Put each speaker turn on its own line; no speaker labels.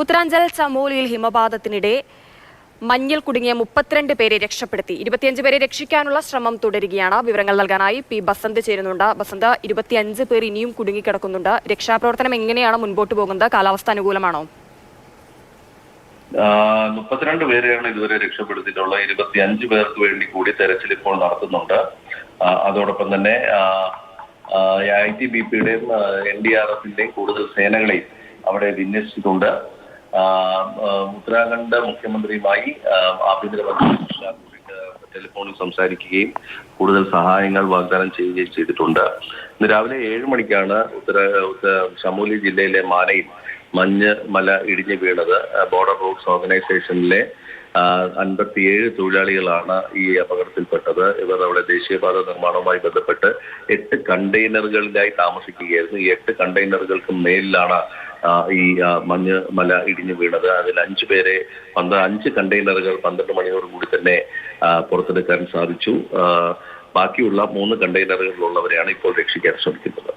ഉത്തരാഞ്ചൽ ചമോലിയിൽ ഹിമപാതത്തിനിടെ മഞ്ഞിൽ കുടുങ്ങിയ 32 പേരെ രക്ഷപ്പെടുത്തി. 25 പേരെ രക്ഷിക്കാനുള്ള ശ്രമം തുടരുകയാണ്. വിവരങ്ങൾ നൽകാനായി പി ബസന്ത് ചേരുന്നുണ്ട്. ബസന്ത്, 25 പേർ ഇനിയും കുടുങ്ങിക്കിടക്കുന്നുണ്ട്. രക്ഷാപ്രവർത്തനം എങ്ങനെയാണ് മുൻപോട്ട് പോകുന്നത്? കാലാവസ്ഥ അനുകൂലമാണോ?
32 പേരെയാണ് ഇതുവരെ രക്ഷപ്പെടുത്തിയിട്ടുള്ളത്. 25 പേർക്ക് വേണ്ടി കൂടി തെരച്ചിൽ ഇപ്പോൾ നടത്തുന്നുണ്ട്. അതോടൊപ്പം തന്നെ ITBPയുടെയും NDRFിന്റെയും കൂടുതൽ സേനകളെയും അവിടെ വിന്യസിച്ചിട്ടുണ്ട്. ഉത്തരാഖണ്ഡ് മുഖ്യമന്ത്രിയുമായി ആഭ്യന്തരമന്ത്രി ടെലിഫോണിൽ സംസാരിക്കുകയും കൂടുതൽ സഹായങ്ങൾ വാഗ്ദാനം ചെയ്യുകയും ചെയ്തിട്ടുണ്ട്. ഇന്ന് രാവിലെ 7 മണിക്കാണ് ചമോലി ജില്ലയിലെ മാനയിൽ മല ഇടിഞ്ഞു വീണത്. ബോർഡർ റൂട്ട്സ് ഓർഗനൈസേഷനിലെ 57 തൊഴിലാളികളാണ് ഈ അപകടത്തിൽപ്പെട്ടത്. ഇവർ അവിടെ ദേശീയപാത നിർമ്മാണവുമായി ബന്ധപ്പെട്ട് 8 കണ്ടെയ്നറുകളിലായി താമസിക്കുകയായിരുന്നു. ഈ 8 കണ്ടെയ്നറുകൾക്ക് മേലിലാണ് ഈ മല ഇടിഞ്ഞു വീണത്. അതിൽ 5 കണ്ടെയ്നറുകൾ 12 മണിയോട് കൂടി തന്നെ പുറത്തെടുക്കാൻ സാധിച്ചു. ബാക്കിയുള്ള 3 കണ്ടെയ്നറുകളിലുള്ളവരെയാണ് ഇപ്പോൾ രക്ഷിക്കാൻ ശ്രമിക്കുന്നത്.